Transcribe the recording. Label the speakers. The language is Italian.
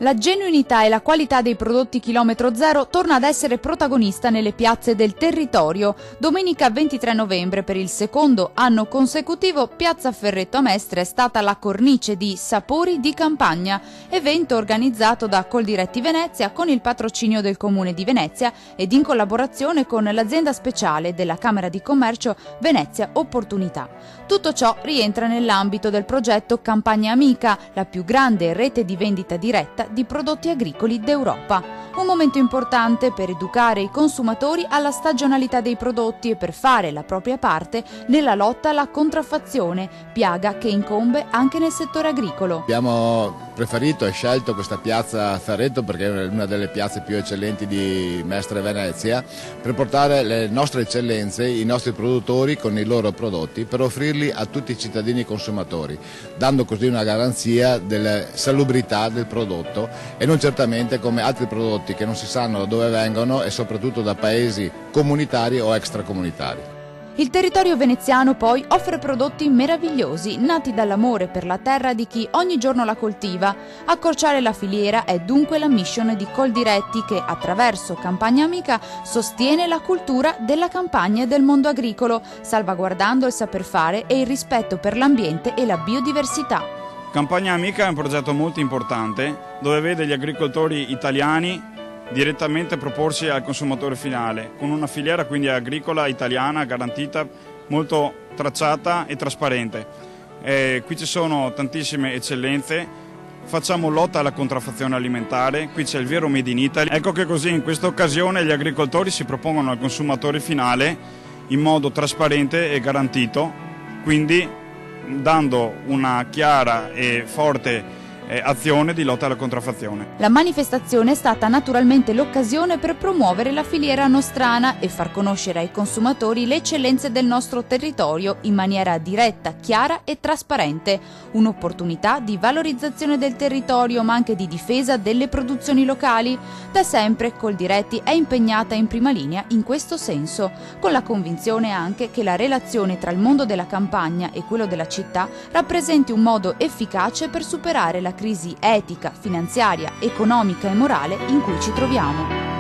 Speaker 1: La genuinità e la qualità dei prodotti chilometro zero torna ad essere protagonista nelle piazze del territorio. Domenica 23 novembre, per il secondo anno consecutivo, Piazza Ferretto a Mestre è stata la cornice di Sapori di Campagna, evento organizzato da Coldiretti Venezia con il patrocinio del Comune di Venezia ed in collaborazione con l'azienda speciale della Camera di Commercio Venezia Opportunità. Tutto ciò rientra nell'ambito del progetto Campagna Amica, la più grande rete di vendita diretta di prodotti agricoli d'Europa. Un momento importante per educare i consumatori alla stagionalità dei prodotti e per fare la propria parte nella lotta alla contraffazione, piaga che incombe anche nel settore agricolo.
Speaker 2: Abbiamo preferito e scelto questa piazza Ferretto perché è una delle piazze più eccellenti di Mestre Venezia, per portare le nostre eccellenze, i nostri produttori con i loro prodotti, per offrirli a tutti i cittadini consumatori, dando così una garanzia della salubrità del prodotto e non certamente come altri prodotti che non si sanno da dove vengono e soprattutto da paesi comunitari o extracomunitari.
Speaker 1: Il territorio veneziano poi offre prodotti meravigliosi, nati dall'amore per la terra di chi ogni giorno la coltiva. Accorciare la filiera è dunque la mission di Coldiretti che, attraverso Campagna Amica, sostiene la cultura della campagna e del mondo agricolo, salvaguardando il saper fare e il rispetto per l'ambiente e la biodiversità.
Speaker 3: Campagna Amica è un progetto molto importante dove vede gli agricoltori italiani direttamente proporsi al consumatore finale, con una filiera quindi agricola italiana garantita, molto tracciata e trasparente. Qui ci sono tantissime eccellenze, facciamo lotta alla contraffazione alimentare, qui c'è il vero Made in Italy. Ecco che così in questa occasione gli agricoltori si propongono al consumatore finale in modo trasparente e garantito, quindi dando una chiara e forte azione di lotta alla contraffazione.
Speaker 1: La manifestazione è stata naturalmente l'occasione per promuovere la filiera nostrana e far conoscere ai consumatori le eccellenze del nostro territorio in maniera diretta, chiara e trasparente. Un'opportunità di valorizzazione del territorio ma anche di difesa delle produzioni locali. Da sempre Coldiretti è impegnata in prima linea in questo senso, con la convinzione anche che la relazione tra il mondo della campagna e quello della città rappresenti un modo efficace per superare la crisi etica, finanziaria, economica e morale in cui ci troviamo.